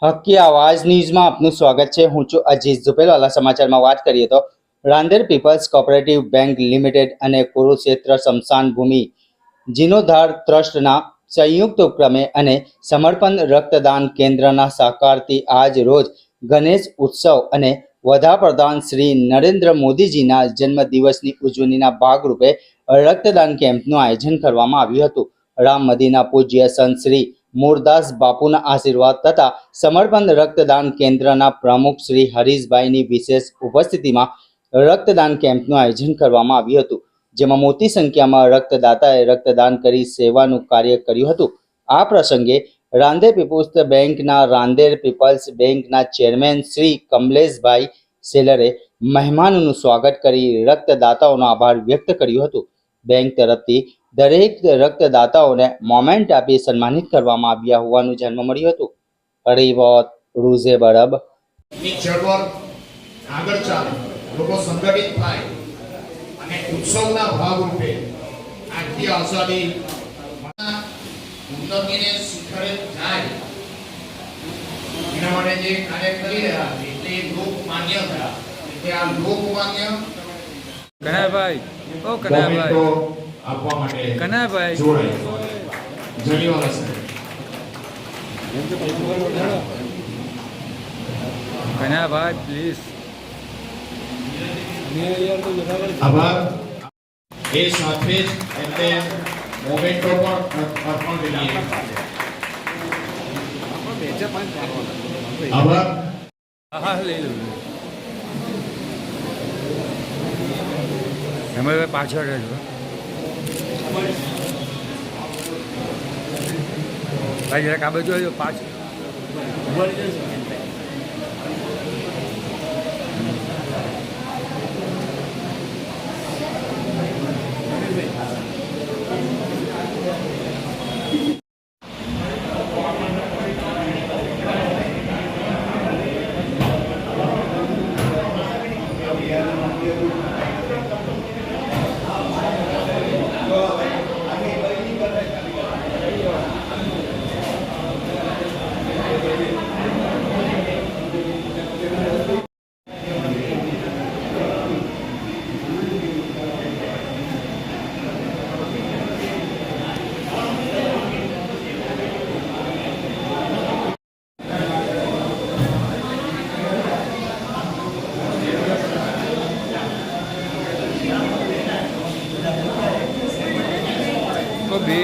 હક્કી આવાજ ન્યૂઝમાં આપનું સ્વાગત છે। હું છું અજીત ઝુપેલવાલા। સમાચારમાં વાત કરીએ તો Rander peoples cooperative bank limited અને કુરુક્ષેત્ર સ્મશાન ભૂમિ જીર્ણોદ્ધાર ટ્રસ્ટના સંયુક્ત ઉપક્રમે અને સમર્પણ રક્તદાન કેન્દ્રના સહકારથી આજ રોજ ગણેશ ઉત્સવ અને વડાપ્રધાન શ્રી નરેન્દ્ર મોદીજીના જન્મદિવસની ઉજવણીના ભાગરૂપે રક્તદાન કેમ્પનું આયોજન કરવામાં આવ્યું હતું। રામ મદીના પૂજ્ય સંત શ્રી મૂળદાસ બાપુના આશીર્વાદ તથા સમર્પણ રક્તદાન કેન્દ્રના પ્રમુખ શ્રી હરીશભાઈની વિશેષ ઉપસ્થિતિમાં રક્તદાન કેમ્પનું આયોજન કરવામાં આવ્યું હતું, જેમાં મોટી સંખ્યામાં રક્તદાતાએ રક્તદાન કરી સેવાનું કાર્ય કર્યું હતું। આ પ્રસંગે રાંદેર પીપલ્સ બેંકના રાંદેર પીપલ્સ બેંકના ચેરમેન શ્રી કમલેશભાઈ સેલરે મહેમાનોનું સ્વાગત કરી રક્તદાતાઓનો આભાર વ્યક્ત કર્યો હતો। બેંક તરફથી દરેક રક્તદાતાઓને મોમેન્ટ આપી સન્માનિત કરવામાં આવ્યા હોવાનું જાણવા મળ્યું હતું। હરિવત રૂઝે બરબ ની ચળવળ આગળ ચાલે, લોકો સંગઠિત થાય અને ઉત્સવના ભાગરૂપે આખી આઝાદી ઉન્નતિને શિખરે જાય એના માટે જે કાર્ય કરી રહ્યા છે તે લોકમાન્ય થયા। એટલે આ લોકમાન્ય કનાભાઈ આપવા માટે કનાભાઈ જોડાય જણીવાલા સાહેબ કનાભાઈ પ્લીઝ આભાર। એ સાથે જ એટલે મોમેન્ટો પણ અર્પણ કરીએ। આભાર। હા લઈ લઉં એમાં પાછળ રહેજો ભાઈ જરાક આ બાજુ આવજો પાછળ બે